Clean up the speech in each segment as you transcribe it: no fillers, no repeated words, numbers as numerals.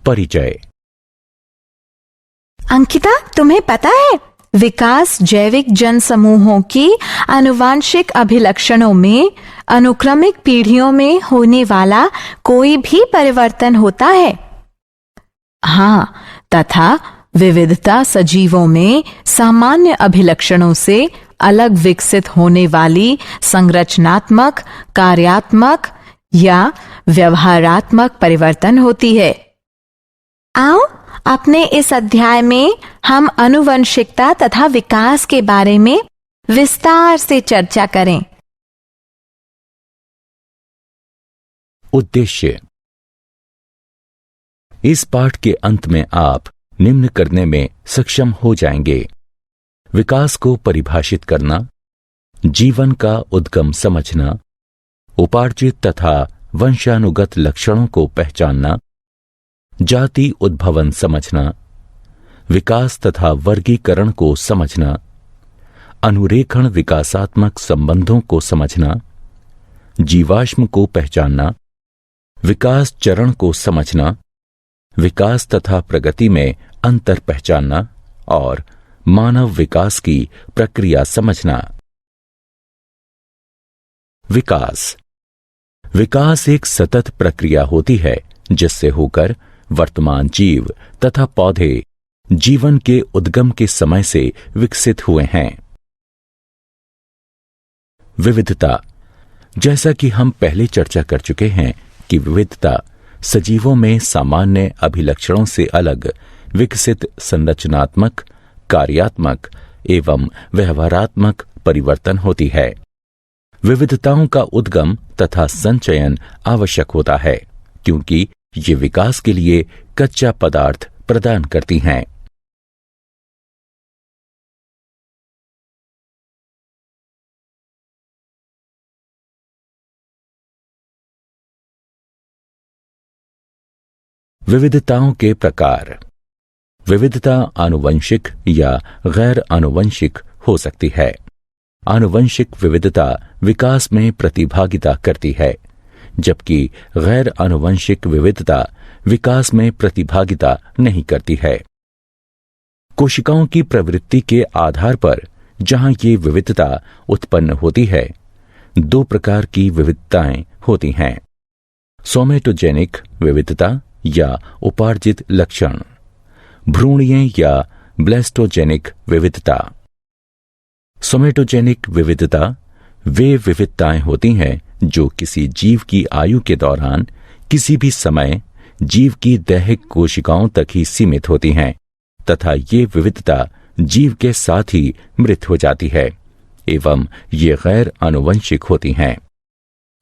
परिचय। अंकिता, तुम्हें पता है विकास जैविक जनसमूहों की आनुवांशिक अभिलक्षणों में अनुक्रमिक पीढ़ियों में होने वाला कोई भी परिवर्तन होता है। हाँ, तथा विविधता सजीवों में सामान्य अभिलक्षणों से अलग विकसित होने वाली संरचनात्मक, कार्यात्मक या व्यवहारात्मक परिवर्तन होती है। आओ, अपने इस अध्याय में हम आनुवंशिकता तथा विकास के बारे में विस्तार से चर्चा करें। उद्देश्य। इस पाठ के अंत में आप निम्न करने में सक्षम हो जाएंगे: विकास को परिभाषित करना, जीवन का उद्गम समझना, उपार्जित तथा वंशानुगत लक्षणों को पहचानना, जाति उद्भवन समझना, विकास तथा वर्गीकरण को समझना, अनुरेखण विकासात्मक संबंधों को समझना, जीवाश्म को पहचानना, विकास चरण को समझना, विकास तथा प्रगति में अंतर पहचानना और मानव विकास की प्रक्रिया समझना। विकास एक सतत प्रक्रिया होती है जिससे होकर वर्तमान जीव तथा पौधे जीवन के उद्गम के समय से विकसित हुए हैं। विविधता। जैसा कि हम पहले चर्चा कर चुके हैं कि विविधता सजीवों में सामान्य अभिलक्षणों से अलग विकसित संरचनात्मक, कार्यात्मक एवं व्यवहारात्मक परिवर्तन होती है। विविधताओं का उद्गम तथा संचयन आवश्यक होता है क्योंकि ये विकास के लिए कच्चा पदार्थ प्रदान करती हैं। विविधताओं के प्रकार। विविधता आनुवंशिक या गैर आनुवंशिक हो सकती है। आनुवंशिक विविधता विकास में प्रतिभागिता करती है, जबकि गैर आनुवंशिक विविधता विकास में प्रतिभागिता नहीं करती है। कोशिकाओं की प्रवृत्ति के आधार पर जहां ये विविधता उत्पन्न होती है, दो प्रकार की विविधताएं होती हैं: सोमेटोजेनिक विविधता या उपार्जित लक्षण, भ्रूणीय या ब्लेस्टोजेनिक विविधता। सोमेटोजेनिक विविधता वे विविधताएं होती हैं जो किसी जीव की आयु के दौरान किसी भी समय जीव की दैहिक कोशिकाओं तक ही सीमित होती हैं तथा ये विविधता जीव के साथ ही मृत हो जाती है एवं ये गैर आनुवंशिक होती हैं।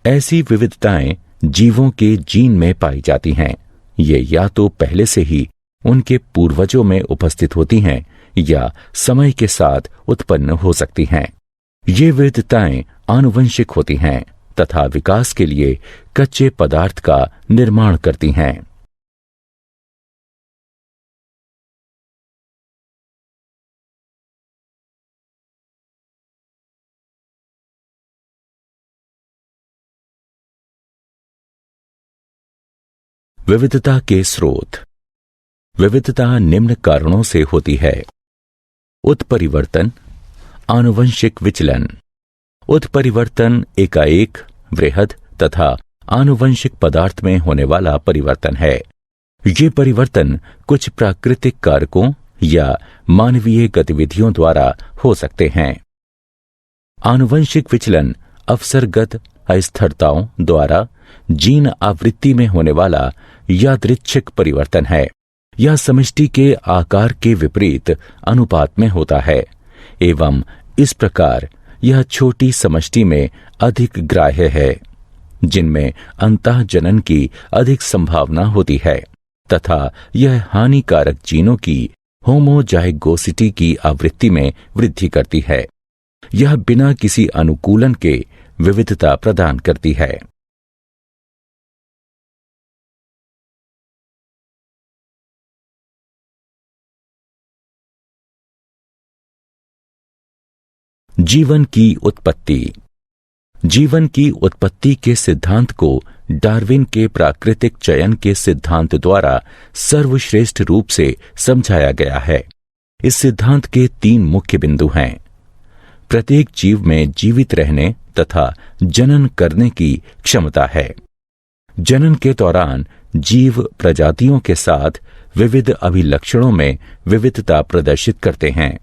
ऐसी विविधताएं जीवों के जीन में पाई जाती हैं। ये या तो पहले से ही उनके पूर्वजों में उपस्थित होती हैं या समय के साथ उत्पन्न हो सकती हैं। ये विविधताएं आनुवंशिक होती हैं तथा विकास के लिए कच्चे पदार्थ का निर्माण करती हैं। विविधता के स्रोत। विविधता निम्न कारणों से होती है: उत्परिवर्तन, आनुवंशिक विचलन। उत्परिवर्तन एकाएक, वृहद तथा आनुवंशिक पदार्थ में होने वाला परिवर्तन है। ये परिवर्तन कुछ प्राकृतिक कारकों या मानवीय गतिविधियों द्वारा हो सकते हैं। आनुवंशिक विचलन अवसरगत अस्थिरताओं द्वारा जीन आवृत्ति में होने वाला यादृच्छिक परिवर्तन है। यह समष्टि के आकार के विपरीत अनुपात में होता है एवं इस प्रकार यह छोटी समष्टि में अधिक ग्राह्य है, जिनमें अंतःजनन की अधिक संभावना होती है तथा यह हानिकारक जीनों की होमोजाइगोसिटी की आवृत्ति में वृद्धि करती है। यह बिना किसी अनुकूलन के विविधता प्रदान करती है। जीवन की उत्पत्ति। जीवन की उत्पत्ति के सिद्धांत को डार्विन के प्राकृतिक चयन के सिद्धांत द्वारा सर्वश्रेष्ठ रूप से समझाया गया है। इस सिद्धांत के 3 मुख्य बिंदु हैं। प्रत्येक जीव में जीवित रहने तथा जनन करने की क्षमता है। जनन के दौरान जीव प्रजातियों के साथ विविध अभिलक्षणों में विविधता प्रदर्शित करते हैं।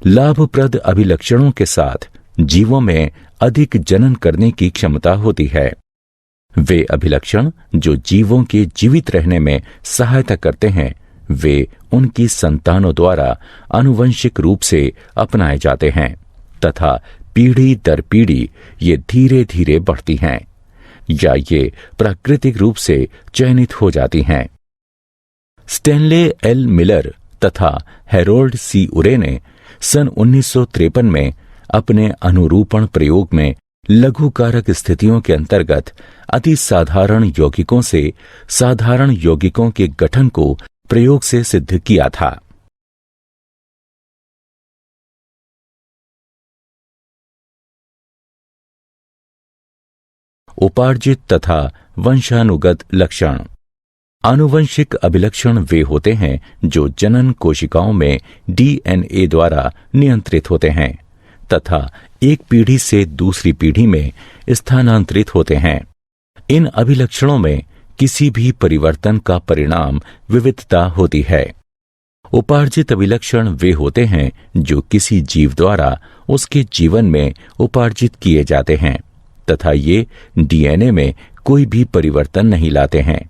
लाभप्रद अभिलक्षणों के साथ जीवों में अधिक जनन करने की क्षमता होती है। वे अभिलक्षण जो जीवों के जीवित रहने में सहायता करते हैं, वे उनकी संतानों द्वारा आनुवंशिक रूप से अपनाए जाते हैं तथा पीढ़ी दर पीढ़ी ये धीरे धीरे बढ़ती हैं या ये प्राकृतिक रूप से चयनित हो जाती हैं। स्टैनले एल मिलर तथा हैरोल्ड सी उरे ने सन 1953 में अपने अनुरूपण प्रयोग में लघु कारक स्थितियों के अंतर्गत अति साधारण यौगिकों से साधारण यौगिकों के गठन को प्रयोग से सिद्ध किया था। उपार्जित तथा वंशानुगत लक्षण। आनुवंशिक अभिलक्षण वे होते हैं जो जनन कोशिकाओं में डीएनए द्वारा नियंत्रित होते हैं तथा एक पीढ़ी से दूसरी पीढ़ी में स्थानांतरित होते हैं। इन अभिलक्षणों में किसी भी परिवर्तन का परिणाम विविधता होती है। उपार्जित अभिलक्षण वे होते हैं जो किसी जीव द्वारा उसके जीवन में उपार्जित किए जाते हैं तथा ये डीएनए में कोई भी परिवर्तन नहीं लाते हैं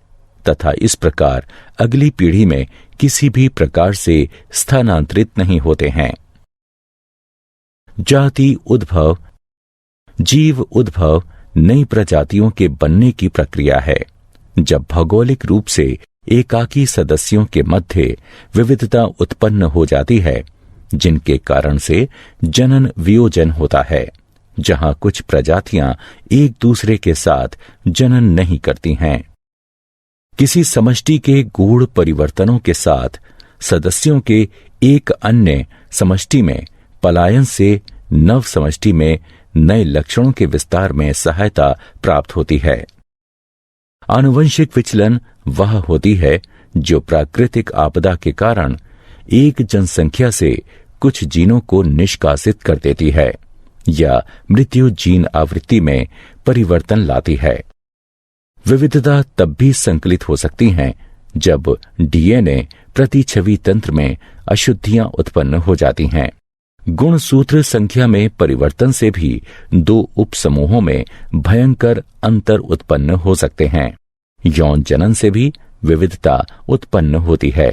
तथा इस प्रकार अगली पीढ़ी में किसी भी प्रकार से स्थानांतरित नहीं होते हैं। जाति उद्भव। जीव उद्भव नई प्रजातियों के बनने की प्रक्रिया है। जब भौगोलिक रूप से एकाकी सदस्यों के मध्य विविधता उत्पन्न हो जाती है, जिनके कारण से जनन वियोजन होता है, जहां कुछ प्रजातियां एक दूसरे के साथ जनन नहीं करती हैं। किसी समष्टि के गूढ़ परिवर्तनों के साथ सदस्यों के एक अन्य समष्टि में पलायन से नव समष्टि में नए लक्षणों के विस्तार में सहायता प्राप्त होती है। आनुवंशिक विचलन वह होती है जो प्राकृतिक आपदा के कारण एक जनसंख्या से कुछ जीनों को निष्कासित कर देती है या मृत्यु जीन आवृत्ति में परिवर्तन लाती है। विविधता तब भी संकलित हो सकती हैं जब डीएनए प्रतिछवि तंत्र में अशुद्धियां उत्पन्न हो जाती हैं। गुणसूत्र संख्या में परिवर्तन से भी 2 उपसमूहों में भयंकर अंतर उत्पन्न हो सकते हैं। यौन जनन से भी विविधता उत्पन्न होती है।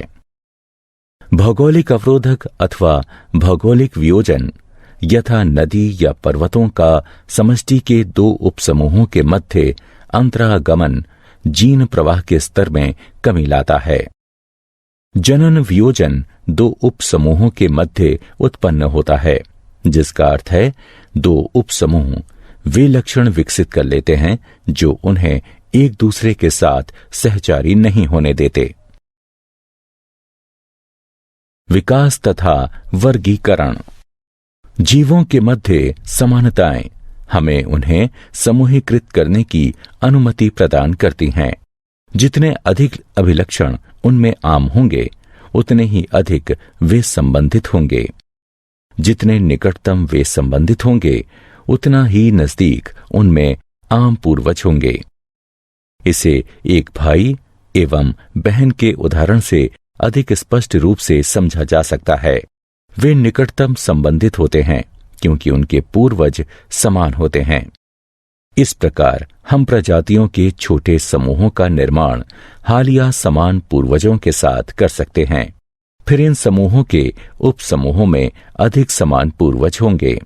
भौगोलिक अवरोधक अथवा भौगोलिक वियोजन यथा नदी या पर्वतों का समष्टि के 2 उपसमूहों के मध्य अंतरागमन जीन प्रवाह के स्तर में कमी लाता है। जनन वियोजन 2 उपसमूहों के मध्य उत्पन्न होता है, जिसका अर्थ है 2 उपसमूह वे लक्षण विकसित कर लेते हैं जो उन्हें एक दूसरे के साथ सहचारी नहीं होने देते। विकास तथा वर्गीकरण। जीवों के मध्य समानताएं हमें उन्हें समूहीकृत करने की अनुमति प्रदान करती हैं। जितने अधिक अभिलक्षण उनमें आम होंगे, उतने ही अधिक वे संबंधित होंगे। जितने निकटतम वे संबंधित होंगे, उतना ही नजदीक उनमें आम पूर्वज होंगे। इसे एक भाई एवं बहन के उदाहरण से अधिक स्पष्ट रूप से समझा जा सकता है। वे निकटतम संबंधित होते हैं क्योंकि उनके पूर्वज समान होते हैं। इस प्रकार हम प्रजातियों के छोटे समूहों का निर्माण हालिया समान पूर्वजों के साथ कर सकते हैं। फिर इन समूहों के उपसमूहों में अधिक समान पूर्वज होंगे।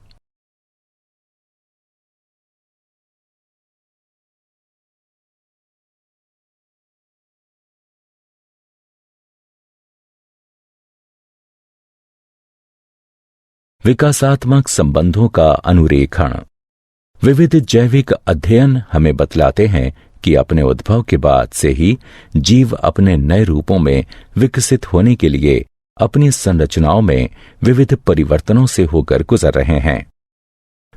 विकासात्मक संबंधों का अनुरेखण। विविध जैविक अध्ययन हमें बतलाते हैं कि अपने उद्भव के बाद से ही जीव अपने नए रूपों में विकसित होने के लिए अपनी संरचनाओं में विविध परिवर्तनों से होकर गुजर रहे हैं।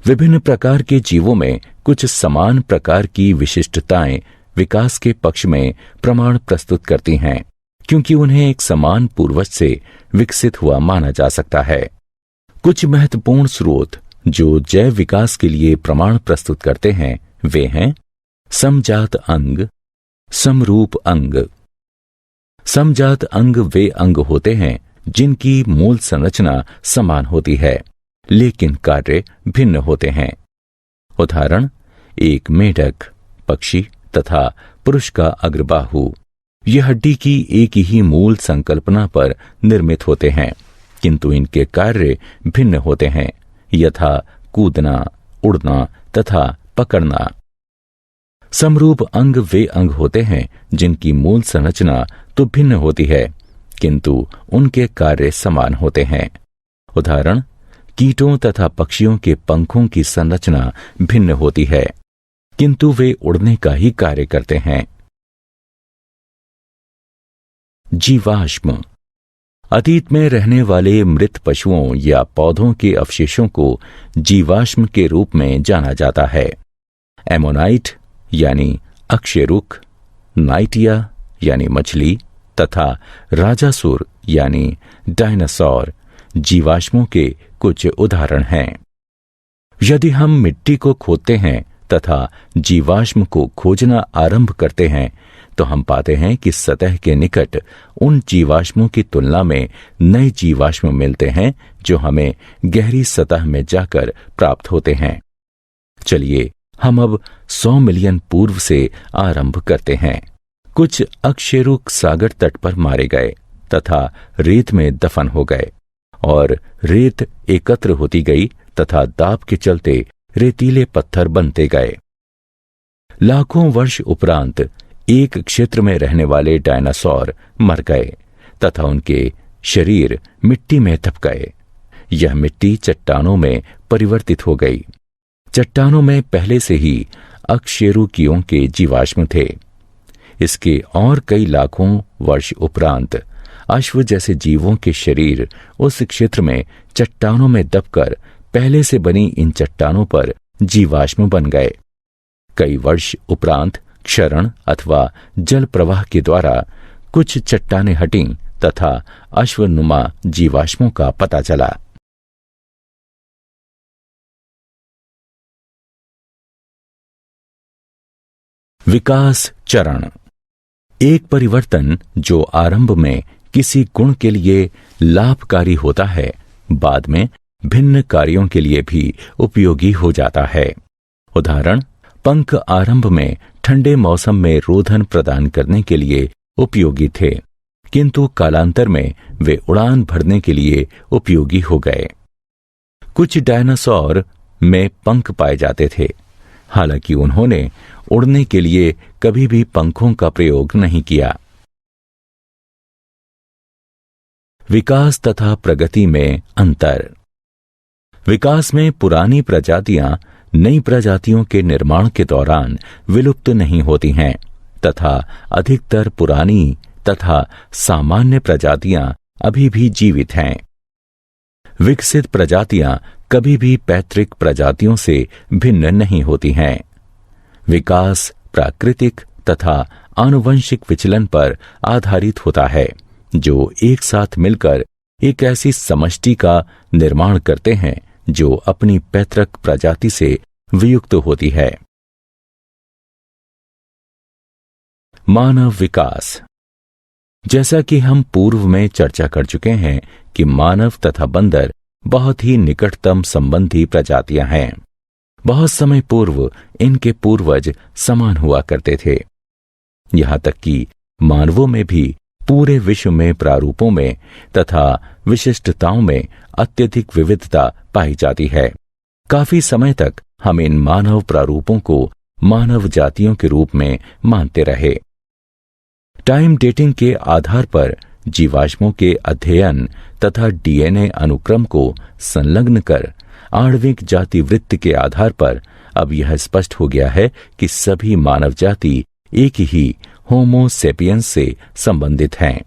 विभिन्न प्रकार के जीवों में कुछ समान प्रकार की विशिष्टताएं विकास के पक्ष में प्रमाण प्रस्तुत करती हैं, क्योंकि उन्हें एक समान पूर्वज से विकसित हुआ माना जा सकता है। कुछ महत्वपूर्ण स्रोत जो जैव विकास के लिए प्रमाण प्रस्तुत करते हैं वे हैं समजात अंग, समरूप अंग। समजात अंग वे अंग होते हैं जिनकी मूल संरचना समान होती है लेकिन कार्य भिन्न होते हैं। उदाहरण, एक मेढक, पक्षी तथा पुरुष का अग्रबाहु। ये हड्डी की एक ही मूल संकल्पना पर निर्मित होते हैं, किंतु इनके कार्य भिन्न होते हैं, यथा कूदना, उड़ना तथा पकड़ना। समरूप अंग वे अंग होते हैं जिनकी मूल संरचना तो भिन्न होती है, किंतु उनके कार्य समान होते हैं। उदाहरण, कीटों तथा पक्षियों के पंखों की संरचना भिन्न होती है, किंतु वे उड़ने का ही कार्य करते हैं। जीवाश्म। अतीत में रहने वाले मृत पशुओं या पौधों के अवशेषों को जीवाश्म के रूप में जाना जाता है। एमोनाइट यानी अक्षय रुख, नाइटिया यानी मछली तथा राजासुर यानी डायनासोर जीवाश्मों के कुछ उदाहरण हैं। यदि हम मिट्टी को खोदते हैं तथा जीवाश्म को खोजना आरंभ करते हैं तो हम पाते हैं कि सतह के निकट उन जीवाश्मों की तुलना में नए जीवाश्म मिलते हैं जो हमें गहरी सतह में जाकर प्राप्त होते हैं। चलिए हम अब 100 मिलियन पूर्व से आरंभ करते हैं। कुछ अकशेरुक सागर तट पर मारे गए तथा रेत में दफन हो गए और रेत एकत्र होती गई तथा दाब के चलते रेतीले पत्थर बनते गए। लाखों वर्ष उपरांत एक क्षेत्र में रहने वाले डायनासोर मर गए तथा उनके शरीर मिट्टी में दब गए। यह मिट्टी चट्टानों में परिवर्तित हो गई। चट्टानों में पहले से ही अकशेरुकियों के जीवाश्म थे। इसके और कई लाखों वर्ष उपरांत अश्व जैसे जीवों के शरीर उस क्षेत्र में चट्टानों में दबकर पहले से बनी इन चट्टानों पर जीवाश्म बन गए। कई वर्ष उपरांत क्षरण अथवा जल प्रवाह के द्वारा कुछ चट्टानें हटीं तथा अश्वनुमा जीवाश्मों का पता चला। विकास चरण। एक परिवर्तन जो आरंभ में किसी गुण के लिए लाभकारी होता है, बाद में भिन्न कार्यों के लिए भी उपयोगी हो जाता है। उदाहरण, पंख आरंभ में ठंडे मौसम में रोधन प्रदान करने के लिए उपयोगी थे, किंतु कालांतर में वे उड़ान भरने के लिए उपयोगी हो गए। कुछ डायनासोर में पंख पाए जाते थे, हालांकि उन्होंने उड़ने के लिए कभी भी पंखों का प्रयोग नहीं किया। विकास तथा प्रगति में अंतर। विकास में पुरानी प्रजातियां नई प्रजातियों के निर्माण के दौरान विलुप्त नहीं होती हैं तथा अधिकतर पुरानी तथा सामान्य प्रजातियां अभी भी जीवित हैं। विकसित प्रजातियां कभी भी पैतृक प्रजातियों से भिन्न नहीं होती हैं। विकास प्राकृतिक तथा आनुवंशिक विचलन पर आधारित होता है जो एक साथ मिलकर एक ऐसी समष्टि का निर्माण करते हैं जो अपनी पैतृक प्रजाति से वियुक्त होती है। मानव विकास। जैसा कि हम पूर्व में चर्चा कर चुके हैं कि मानव तथा बंदर बहुत ही निकटतम संबंधी प्रजातियां हैं। बहुत समय पूर्व इनके पूर्वज समान हुआ करते थे। यहां तक कि मानवों में भी पूरे विश्व में प्रारूपों में तथा विशिष्टताओं में अत्यधिक विविधता पाई जाती है। काफी समय तक हम इन मानव प्रारूपों को मानव जातियों के रूप में मानते रहे। टाइम डेटिंग के आधार पर जीवाश्मों के अध्ययन तथा डीएनए अनुक्रम को संलग्न कर आणविक जाति वृत्त के आधार पर अब यह स्पष्ट हो गया है कि सभी मानव जाति एक ही होमो सेपियंस से संबंधित हैं।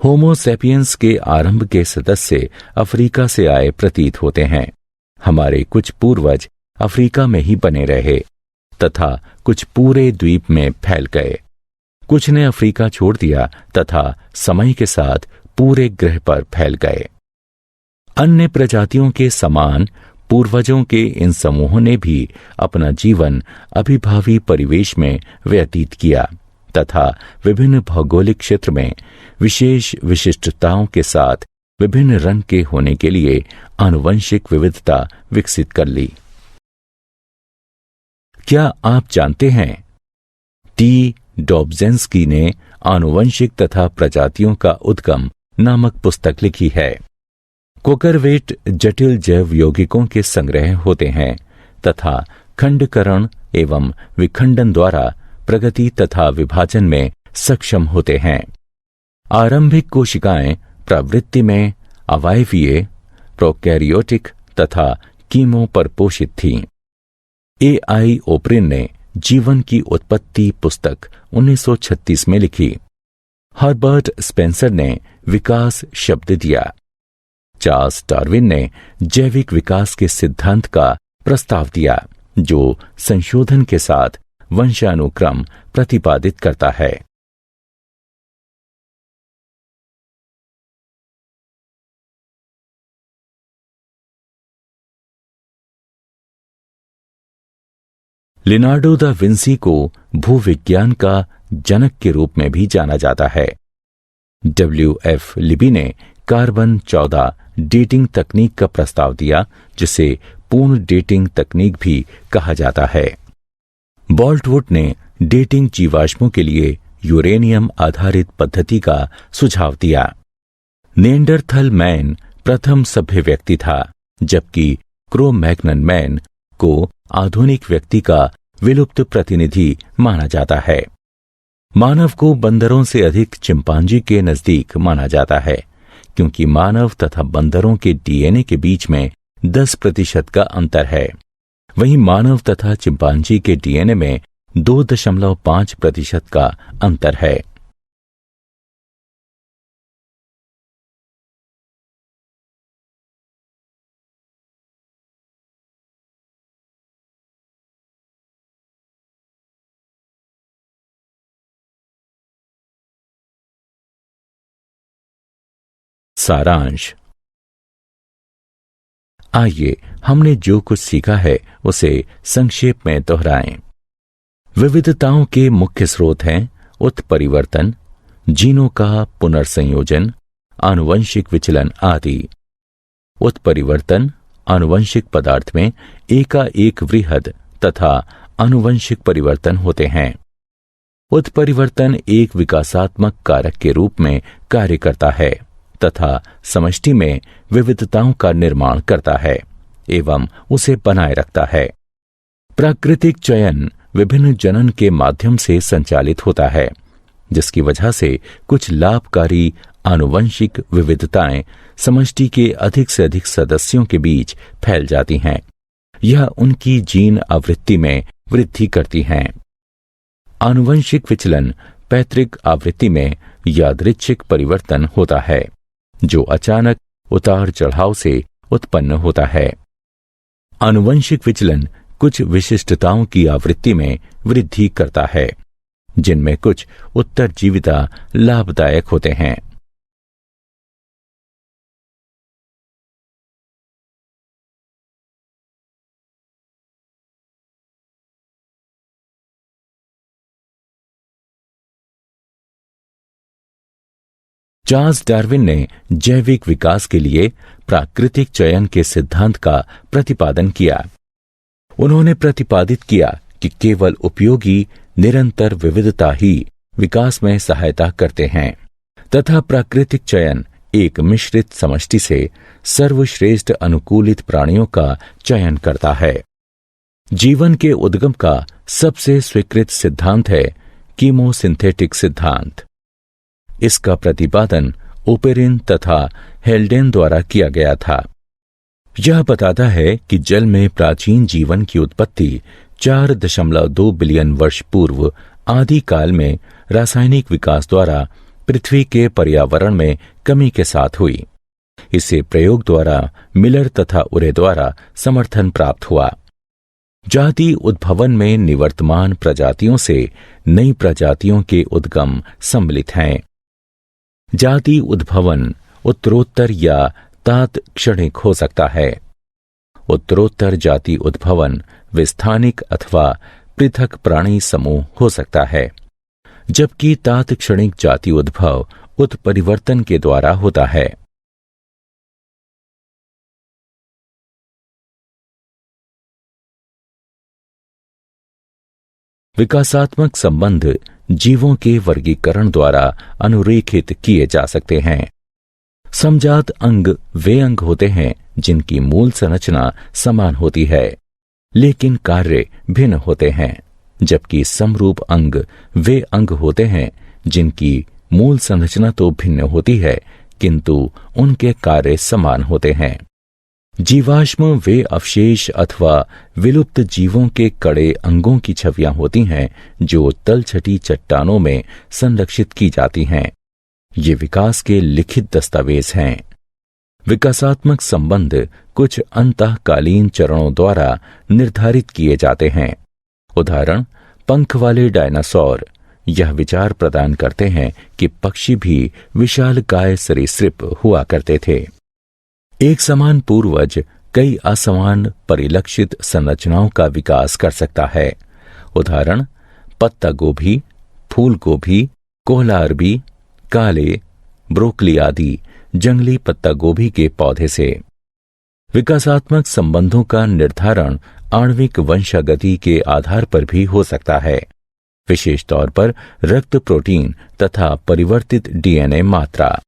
होमो सेपियंस के आरंभ के सदस्य अफ्रीका से आए प्रतीत होते हैं। हमारे कुछ पूर्वज अफ्रीका में ही बने रहे तथा कुछ पूरे द्वीप में फैल गए। कुछ ने अफ्रीका छोड़ दिया तथा समय के साथ पूरे ग्रह पर फैल गए। अन्य प्रजातियों के समान पूर्वजों के इन समूहों ने भी अपना जीवन अभिभावी परिवेश में व्यतीत किया तथा विभिन्न भौगोलिक क्षेत्र में विशेष विशिष्टताओं के साथ विभिन्न रंग के होने के लिए आनुवंशिक विविधता विकसित कर ली। क्या आप जानते हैं, टी डॉब्जेंस्की ने आनुवंशिक तथा प्रजातियों का उद्गम नामक पुस्तक लिखी है। कोकरवेट जटिल जैव यौगिकों के संग्रह होते हैं तथा खंडकरण एवं विखंडन द्वारा प्रगति तथा विभाजन में सक्षम होते हैं। आरंभिक कोशिकाएं प्रवृत्ति में अवायवीय, प्रोकैरियोटिक तथा कीमो पर पोषित थीं। ए.आई. ओप्रिन ने जीवन की उत्पत्ति पुस्तक 1936 में लिखी। हर्बर्ट स्पेंसर ने विकास शब्द दिया। चार्ल्स डार्विन ने जैविक विकास के सिद्धांत का प्रस्ताव दिया, जो संशोधन के साथ वंशानुक्रम प्रतिपादित करता है। लियोनार्डो दा विंसी को भूविज्ञान का जनक के रूप में भी जाना जाता है। W.F. लिबी ने कार्बन 14 डेटिंग तकनीक का प्रस्ताव दिया, जिसे पूर्ण डेटिंग तकनीक भी कहा जाता है। बोल्टवुड ने डेटिंग जीवाश्मों के लिए यूरेनियम आधारित पद्धति का सुझाव दिया। निएंडरथल मैन प्रथम सभ्य व्यक्ति था, जबकि क्रो-मैग्नन मैन को आधुनिक व्यक्ति का विलुप्त प्रतिनिधि माना जाता है। मानव को बंदरों से अधिक चिंपांजी के नजदीक माना जाता है, क्योंकि मानव तथा बंदरों के डीएनए के बीच में 10% का अंतर है। वहीं मानव तथा चिंपांजी के डीएनए में 2.5% का अंतर है। सारांश। आइए हमने जो कुछ सीखा है उसे संक्षेप में दोहराएं। विविधताओं के मुख्य स्रोत हैं उत्परिवर्तन, जीनों का पुनर्संयोजन, आनुवंशिक विचलन आदि। उत्परिवर्तन आनुवंशिक पदार्थ में एकाएक वृहद तथा आनुवंशिक परिवर्तन होते हैं। उत्परिवर्तन एक विकासात्मक कारक के रूप में कार्य करता है तथा समष्टि में विविधताओं का निर्माण करता है एवं उसे बनाए रखता है। प्राकृतिक चयन विभिन्न जनन के माध्यम से संचालित होता है, जिसकी वजह से कुछ लाभकारी आनुवंशिक विविधताएं समष्टि के अधिक से अधिक सदस्यों के बीच फैल जाती हैं। यह उनकी जीन आवृत्ति में वृद्धि करती हैं। आनुवंशिक विचलन पैतृक आवृत्ति में यादृच्छिक परिवर्तन होता है, जो अचानक उतार चढ़ाव से उत्पन्न होता है। आनुवंशिक विचलन कुछ विशिष्टताओं की आवृत्ति में वृद्धि करता है, जिनमें कुछ उत्तरजीविता लाभदायक होते हैं। चार्ल्स डार्विन ने जैविक विकास के लिए प्राकृतिक चयन के सिद्धांत का प्रतिपादन किया। उन्होंने प्रतिपादित किया कि केवल उपयोगी निरंतर विविधता ही विकास में सहायता करते हैं तथा प्राकृतिक चयन एक मिश्रित समष्टि से सर्वश्रेष्ठ अनुकूलित प्राणियों का चयन करता है। जीवन के उद्गम का सबसे स्वीकृत सिद्धांत है कीमोसिंथेटिक सिद्धांत। इसका प्रतिपादन ओपेरिन तथा हेल्डेन द्वारा किया गया था। यह बताता है कि जल में प्राचीन जीवन की उत्पत्ति 4.2 बिलियन वर्ष पूर्व आदि काल में रासायनिक विकास द्वारा पृथ्वी के पर्यावरण में कमी के साथ हुई। इसे प्रयोग द्वारा मिलर तथा उरे द्वारा समर्थन प्राप्त हुआ। जाति उद्भवन में निवर्तमान प्रजातियों से नई प्रजातियों के उद्गम सम्मिलित हैं। जाति उद्भवन उत्तरोत्तर या तात्क्षणिक हो सकता है। उत्तरोत्तर जाति उद्भवन विस्थानिक अथवा पृथक प्राणी समूह हो सकता है, जबकि तात्क्षणिक जाति उद्भव उत्परिवर्तन के द्वारा होता है। विकासात्मक संबंध जीवों के वर्गीकरण द्वारा अनुरेखित किए जा सकते हैं। समजात अंग वे अंग होते हैं जिनकी मूल संरचना समान होती है लेकिन कार्य भिन्न होते हैं, जबकि समरूप अंग वे अंग होते हैं जिनकी मूल संरचना तो भिन्न होती है किंतु उनके कार्य समान होते हैं। जीवाश्म वे अवशेष अथवा विलुप्त जीवों के कड़े अंगों की छवियां होती हैं जो तलछटी चट्टानों में संरक्षित की जाती हैं। ये विकास के लिखित दस्तावेज हैं। विकासात्मक संबंध कुछ अंतःकालीन चरणों द्वारा निर्धारित किए जाते हैं। उदाहरण, पंख वाले डायनासोर यह विचार प्रदान करते हैं कि पक्षी भी विशालकाय सरीसृप हुआ करते थे। एक समान पूर्वज कई असमान परिलक्षित संरचनाओं का विकास कर सकता है। उदाहरण, पत्ता गोभी, फूल गोभी, कोहला अरबी, काले, ब्रोकली आदि जंगली पत्ता गोभी के पौधे से। विकासात्मक संबंधों का निर्धारण आणविक वंशागति के आधार पर भी हो सकता है, विशेष तौर पर रक्त प्रोटीन तथा परिवर्तित डीएनए मात्रा।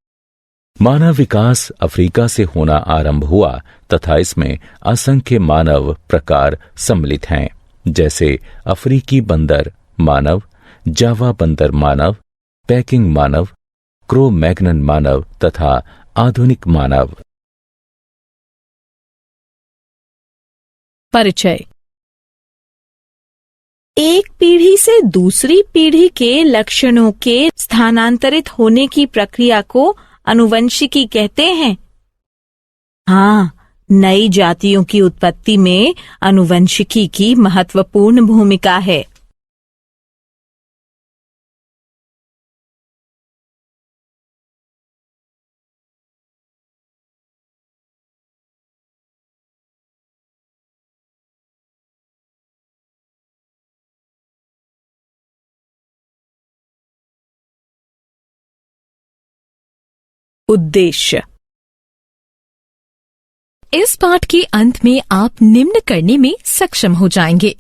मानव विकास अफ्रीका से होना आरंभ हुआ तथा इसमें असंख्य मानव प्रकार सम्मिलित हैं, जैसे अफ्रीकी बंदर मानव, जावा बंदर मानव, पैकिंग मानव, क्रो मैग्नन मानव तथा आधुनिक मानव। परिचय। एक पीढ़ी से दूसरी पीढ़ी के लक्षणों के स्थानांतरित होने की प्रक्रिया को आनुवंशिकी कहते हैं। हाँ, नई जातियों की उत्पत्ति में आनुवंशिकी की महत्वपूर्ण भूमिका है। उद्देश्य। इस पाठ के अंत में आप निम्न करने में सक्षम हो जाएंगे।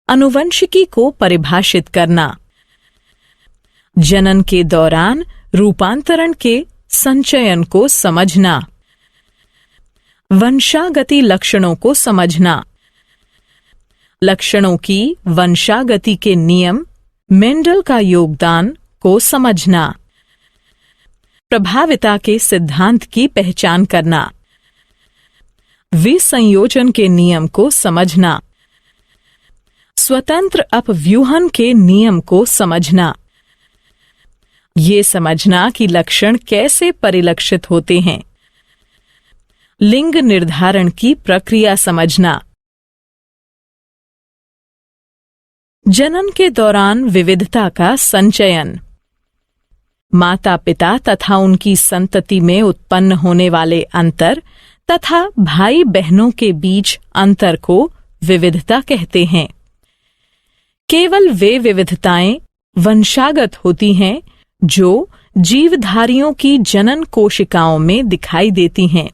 आनुवंशिकी को परिभाषित करना, जनन के दौरान रूपांतरण के संचयन को समझना, वंशागति लक्षणों को समझना, लक्षणों की वंशागति के नियम, मेंडल का योगदान को समझना, प्रभाविता के सिद्धांत की पहचान करना, विसंयोजन के नियम को समझना, स्वतंत्र अपव्यूहन के नियम को समझना, ये समझना कि लक्षण कैसे परिलक्षित होते हैं, लिंग निर्धारण की प्रक्रिया समझना, जनन के दौरान विविधता का संचयन, माता पिता तथा उनकी संतति में उत्पन्न होने वाले अंतर तथा भाई बहनों के बीच अंतर को विविधता कहते हैं। केवल वे विविधताएं वंशागत होती हैं जो जीवधारियों की जनन कोशिकाओं में दिखाई देती हैं।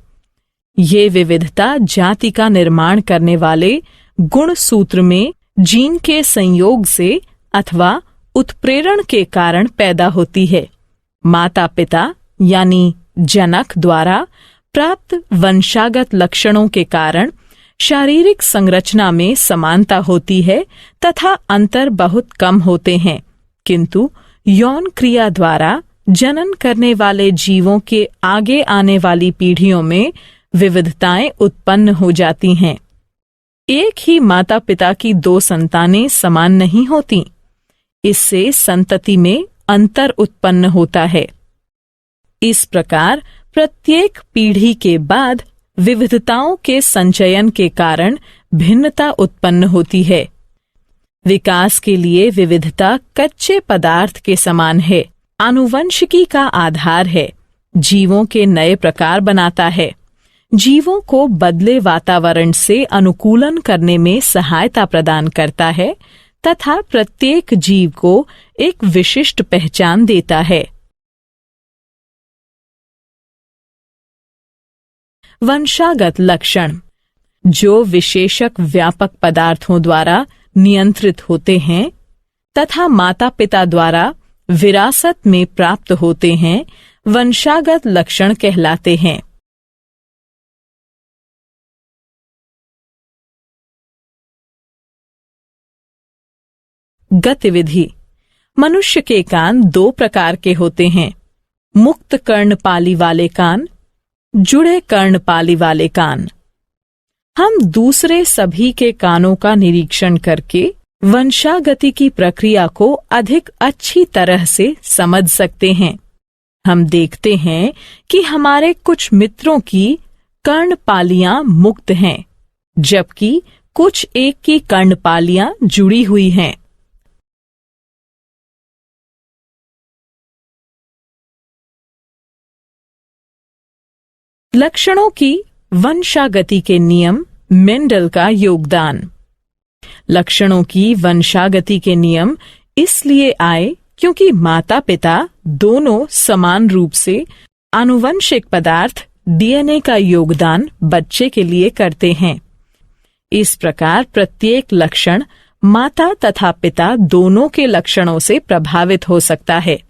ये विविधता जाति का निर्माण करने वाले गुण सूत्र में जीन के संयोग से अथवा उत्प्रेरण के कारण पैदा होती है। माता पिता यानी जनक द्वारा प्राप्त वंशागत लक्षणों के कारण शारीरिक संरचना में समानता होती है तथा अंतर बहुत कम होते हैं, किंतु यौन क्रिया द्वारा जनन करने वाले जीवों के आगे आने वाली पीढ़ियों में विविधताएं उत्पन्न हो जाती हैं। एक ही माता पिता की दो संतानें समान नहीं होती। इससे संतति में अंतर उत्पन्न होता है। इस प्रकार प्रत्येक पीढ़ी के बाद विविधताओं के संचयन के कारण भिन्नता उत्पन्न होती है। विकास के लिए विविधता कच्चे पदार्थ के समान है, आनुवंशिकी का आधार है, जीवों के नए प्रकार बनाता है, जीवों को बदले वातावरण से अनुकूलन करने में सहायता प्रदान करता है तथा प्रत्येक जीव को एक विशिष्ट पहचान देता है। वंशागत लक्षण जो विशेषक व्यापक पदार्थों द्वारा नियंत्रित होते हैं तथा माता पिता द्वारा विरासत में प्राप्त होते हैं, वंशागत लक्षण कहलाते हैं। गतिविधि। मनुष्य के कान दो प्रकार के होते हैं, मुक्त कर्णपाली वाले कान, जुड़े कर्णपाली वाले कान। हम दूसरे सभी के कानों का निरीक्षण करके वंशागति की प्रक्रिया को अधिक अच्छी तरह से समझ सकते हैं। हम देखते हैं कि हमारे कुछ मित्रों की कर्णपालियां मुक्त हैं, जबकि कुछ एक की कर्णपालियां जुड़ी हुई हैं। लक्षणों की वंशागति के नियम, मेंडल का योगदान। लक्षणों की वंशागति के नियम इसलिए आए क्योंकि माता पिता दोनों समान रूप से आनुवंशिक पदार्थ डीएनए का योगदान बच्चे के लिए करते हैं। इस प्रकार प्रत्येक लक्षण माता तथा पिता दोनों के लक्षणों से प्रभावित हो सकता है।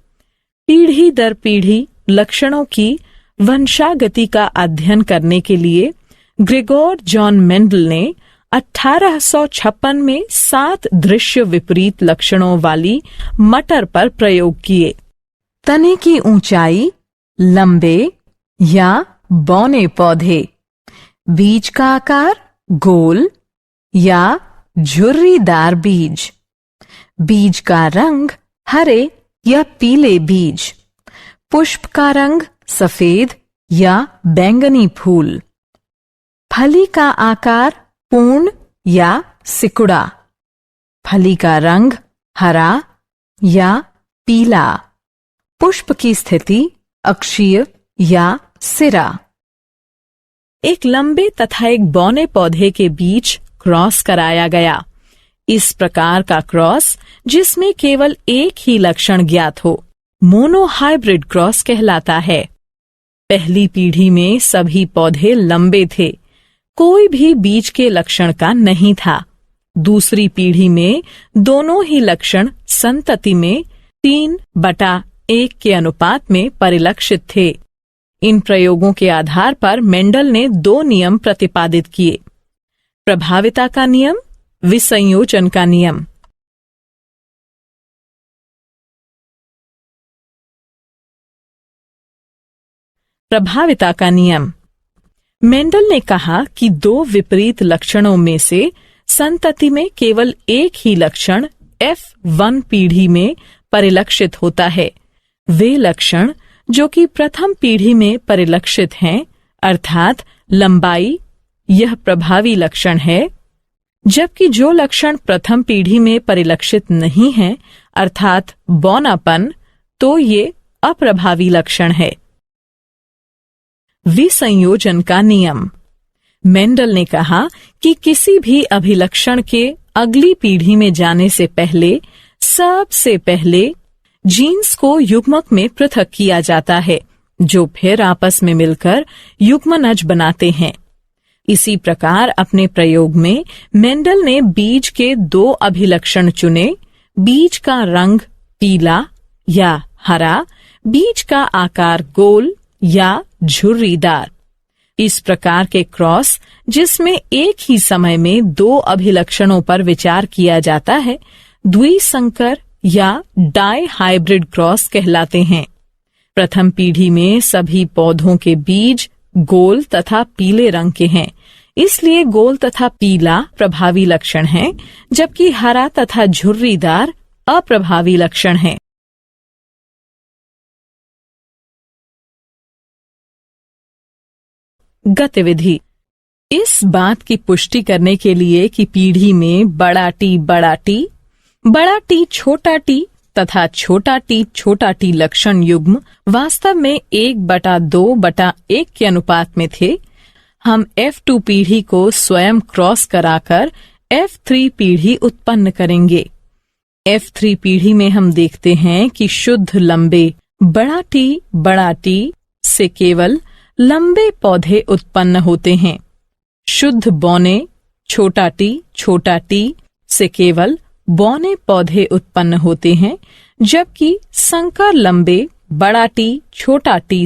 पीढ़ी दर पीढ़ी लक्षणों की वंशागति का अध्ययन करने के लिए ग्रेगोर जॉन मेंडल ने 1856 में 7 दृश्य विपरीत लक्षणों वाली मटर पर प्रयोग किए। तने की ऊंचाई, लंबे या बौने पौधे, बीज का आकार गोल या झुर्रीदार बीज, बीज का रंग हरे या पीले बीज, पुष्प का रंग सफेद या बैंगनी फूल, फली का आकार पूर्ण या सिकुड़ा, फली का रंग हरा या पीला, पुष्प की स्थिति अक्षीय या सिरा। एक लंबे तथा एक बौने पौधे के बीच क्रॉस कराया गया। इस प्रकार का क्रॉस जिसमें केवल एक ही लक्षण ज्ञात हो, मोनोहाइब्रिड क्रॉस कहलाता है। पहली पीढ़ी में सभी पौधे लंबे थे, कोई भी बीज के लक्षण का नहीं था। दूसरी पीढ़ी में दोनों ही लक्षण संतति में 3/1 के अनुपात में परिलक्षित थे। इन प्रयोगों के आधार पर मेंडल ने 2 नियम प्रतिपादित किए, प्रभाविता का नियम, विसंयोजन का नियम। प्रभाविता का नियम। मेंडल ने कहा कि 2 विपरीत लक्षणों में से संतति में केवल एक ही लक्षण F1 पीढ़ी में परिलक्षित होता है। वे लक्षण जो कि प्रथम पीढ़ी में परिलक्षित हैं, अर्थात लंबाई, यह प्रभावी लक्षण है, जबकि जो लक्षण प्रथम पीढ़ी में परिलक्षित नहीं हैं, अर्थात बौनापन, तो ये अप्रभावी लक्षण है। विसंयोजन का नियम। मेंडल ने कहा कि किसी भी अभिलक्षण के अगली पीढ़ी में जाने से पहले सबसे पहले जीन्स को युग्मक में पृथक किया जाता है, जो फिर आपस में मिलकर युग्मनज बनाते हैं। इसी प्रकार अपने प्रयोग में मेंडल ने बीज के 2 अभिलक्षण चुने, बीज का रंग पीला या हरा, बीज का आकार गोल या झुर्रीदार। इस प्रकार के क्रॉस जिसमें एक ही समय में 2 अभिलक्षणों पर विचार किया जाता है, द्विसंकर या डाई हाइब्रिड क्रॉस कहलाते हैं। प्रथम पीढ़ी में सभी पौधों के बीज गोल तथा पीले रंग के हैं, इसलिए गोल तथा पीला प्रभावी लक्षण हैं, जबकि हरा तथा झुर्रीदार अप्रभावी लक्षण हैं। गतिविधि। इस बात की पुष्टि करने के लिए कि पीढ़ी में बड़ा टी तथा छोटा टी लक्षण युग्म वास्तव में 1/2/1 के अनुपात में थे, हम F2 पीढ़ी को स्वयं क्रॉस कराकर F3 पीढ़ी उत्पन्न करेंगे। F3 पीढ़ी में हम देखते हैं कि शुद्ध लंबे बड़ा टी से केवल लंबे पौधे उत्पन्न होते हैं। शुद्ध बौने छोटा टी से केवल बौने पौधे उत्पन्न होते हैं, जबकि संकर लंबे बड़ा टी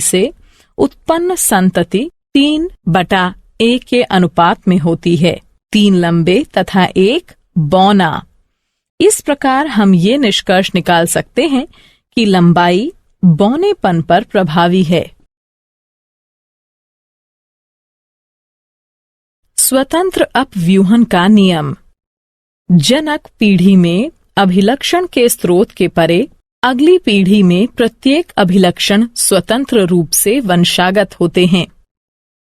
से उत्पन्न संतति 3/1 के अनुपात में होती है, 3 लंबे तथा 1 बौना। इस प्रकार हम ये निष्कर्ष निकाल सकते हैं कि लंबाई बौनेपन पर प्रभावी है। स्वतंत्र अपव्यूहन का नियम। जनक पीढ़ी में अभिलक्षण के स्रोत के परे अगली पीढ़ी में प्रत्येक अभिलक्षण स्वतंत्र रूप से वंशागत होते हैं।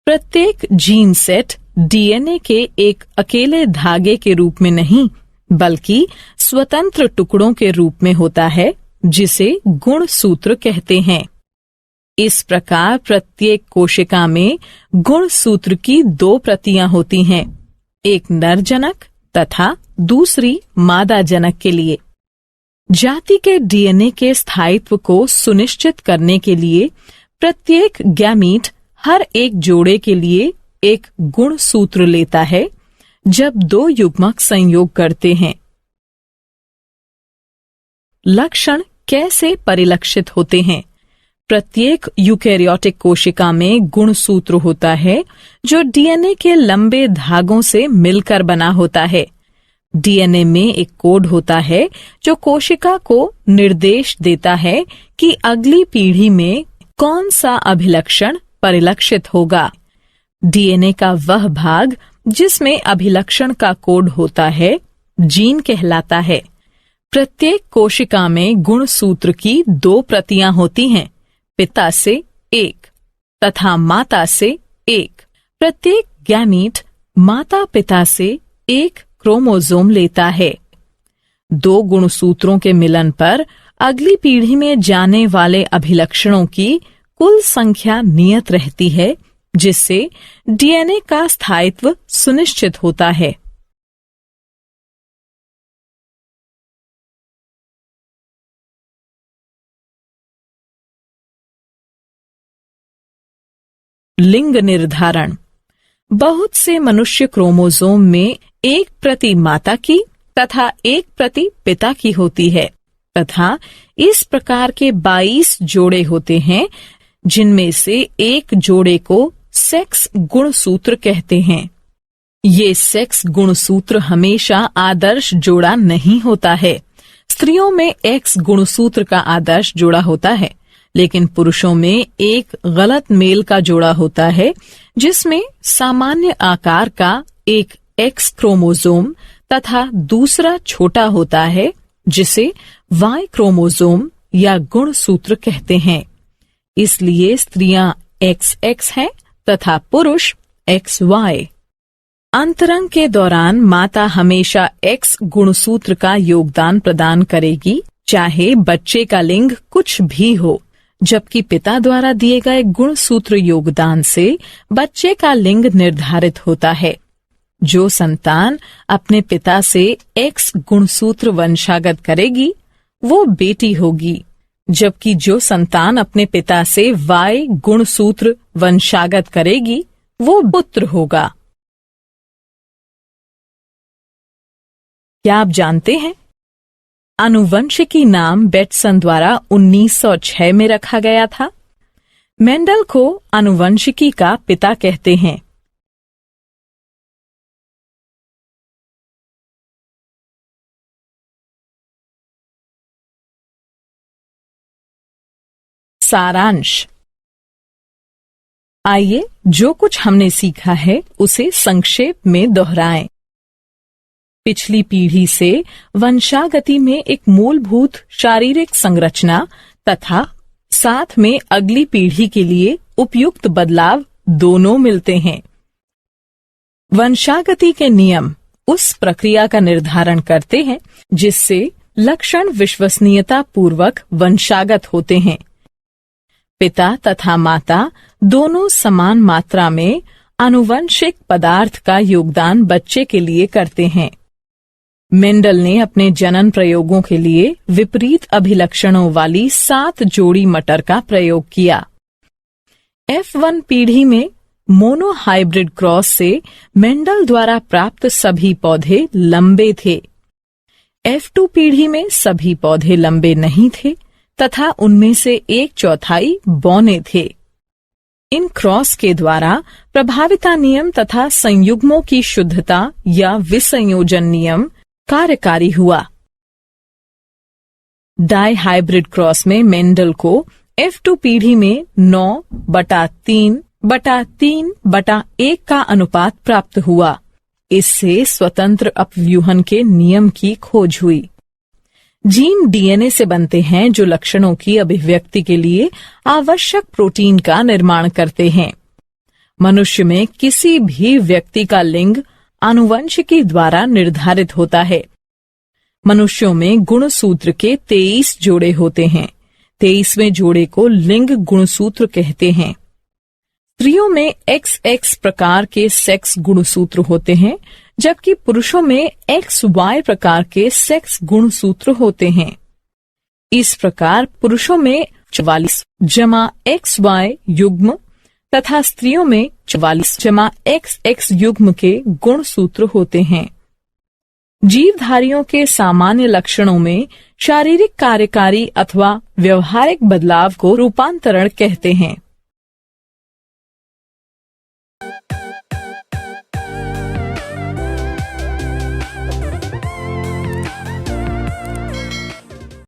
प्रत्येक जीन सेट डीएनए के एक अकेले धागे के रूप में नहीं, बल्कि स्वतंत्र टुकड़ों के रूप में होता है, जिसे गुणसूत्र कहते हैं। इस प्रकार प्रत्येक कोशिका में गुणसूत्र की 2 प्रतियां होती हैं, एक नर जनक तथा दूसरी मादा जनक के लिए। जाति के डीएनए के स्थायित्व को सुनिश्चित करने के लिए प्रत्येक गैमीट हर एक जोड़े के लिए एक गुणसूत्र लेता है जब 2 युग्मक संयोग करते हैं। लक्षण कैसे परिलक्षित होते हैं? प्रत्येक यूकेरियोटिक कोशिका में गुणसूत्र होता है जो डीएनए के लंबे धागों से मिलकर बना होता है। डीएनए में एक कोड होता है जो कोशिका को निर्देश देता है कि अगली पीढ़ी में कौन सा अभिलक्षण परिलक्षित होगा। डीएनए का वह भाग जिसमें अभिलक्षण का कोड होता है जीन कहलाता है। प्रत्येक कोशिका में गुणसूत्र की 2 प्रतियां होती हैं, पिता से 1 तथा माता से 1। प्रत्येक गैमीट माता पिता से 1 क्रोमोसोम लेता है। 2 गुणसूत्रों के मिलन पर अगली पीढ़ी में जाने वाले अभिलक्षणों की कुल संख्या नियत रहती है, जिससे डीएनए का स्थायित्व सुनिश्चित होता है। लिंग निर्धारण। बहुत से मनुष्य क्रोमोसोम में 1 प्रति माता की तथा 1 प्रति पिता की होती है तथा इस प्रकार के 22 जोड़े होते हैं, जिनमें से एक जोड़े को सेक्स गुणसूत्र कहते हैं। ये सेक्स गुणसूत्र हमेशा आदर्श जोड़ा नहीं होता है। स्त्रियों में एक्स गुणसूत्र का आदर्श जोड़ा होता है, लेकिन पुरुषों में एक गलत मेल का जोड़ा होता है, जिसमें सामान्य आकार का एक एक्स क्रोमोसोम तथा दूसरा छोटा होता है, जिसे वाई क्रोमोसोम या गुणसूत्र कहते हैं। इसलिए स्त्रियां XX हैं तथा पुरुष XY। अंतरंग के दौरान माता हमेशा X गुणसूत्र का योगदान प्रदान करेगी, चाहे बच्चे का लिंग कुछ भी हो, जबकि पिता द्वारा दिए गए गुणसूत्र योगदान से बच्चे का लिंग निर्धारित होता है। जो संतान अपने पिता से X गुणसूत्र वंशागत करेगी वो बेटी होगी, जबकि जो संतान अपने पिता से Y गुणसूत्र वंशागत करेगी वो पुत्र होगा। क्या आप जानते हैं आनुवंशिकी नाम बेटसन द्वारा 1906 में रखा गया था। मेंडल को आनुवंशिकी का पिता कहते हैं। सारांश। आइए जो कुछ हमने सीखा है उसे संक्षेप में दोहराएं। पिछली पीढ़ी से वंशागति में एक मूलभूत शारीरिक संरचना तथा साथ में अगली पीढ़ी के लिए उपयुक्त बदलाव दोनों मिलते हैं। वंशागति के नियम उस प्रक्रिया का निर्धारण करते हैं जिससे लक्षण विश्वसनीयता पूर्वक वंशागत होते हैं। पिता तथा माता दोनों समान मात्रा में आनुवंशिक पदार्थ का योगदान बच्चे के लिए करते हैं। मेंडल ने अपने जनन प्रयोगों के लिए विपरीत अभिलक्षणों वाली 7 जोड़ी मटर का प्रयोग किया। F1 पीढ़ी में मोनोहाइब्रिड क्रॉस से मेंडल द्वारा प्राप्त सभी पौधे लंबे थे। F2 पीढ़ी में सभी पौधे लंबे नहीं थे तथा उनमें से 1/4 बौने थे। इन क्रॉस के द्वारा प्रभाविता नियम तथा संयुग्मों की शुद्धता या विसंयोजन नियम कार्यकारी हुआ। डाई हाइब्रिड क्रॉस में मेंडल को F2 पीढ़ी में 9/3/3/1 का अनुपात प्राप्त हुआ। इससे स्वतंत्र अपव्यूहन के नियम की खोज हुई। जीन डीएनए से बनते हैं जो लक्षणों की अभिव्यक्ति के लिए आवश्यक प्रोटीन का निर्माण करते हैं। मनुष्य में किसी भी व्यक्ति का लिंग आनुवंशिकी द्वारा निर्धारित होता है। मनुष्यों में गुणसूत्र के 23 जोड़े होते हैं। 23वें जोड़े को लिंग गुणसूत्र कहते हैं। स्त्रियों में XX प्रकार के सेक्स गुणसूत्र होते हैं जबकि पुरुषों में XY प्रकार के सेक्स गुणसूत्र होते हैं। इस प्रकार पुरुषों में 44+XY युग्म तथा स्त्रियों में 44+XX युग्म के गुणसूत्र होते हैं। जीवधारियों के सामान्य लक्षणों में शारीरिक कार्यकारी अथवा व्यवहारिक बदलाव को रूपांतरण कहते हैं।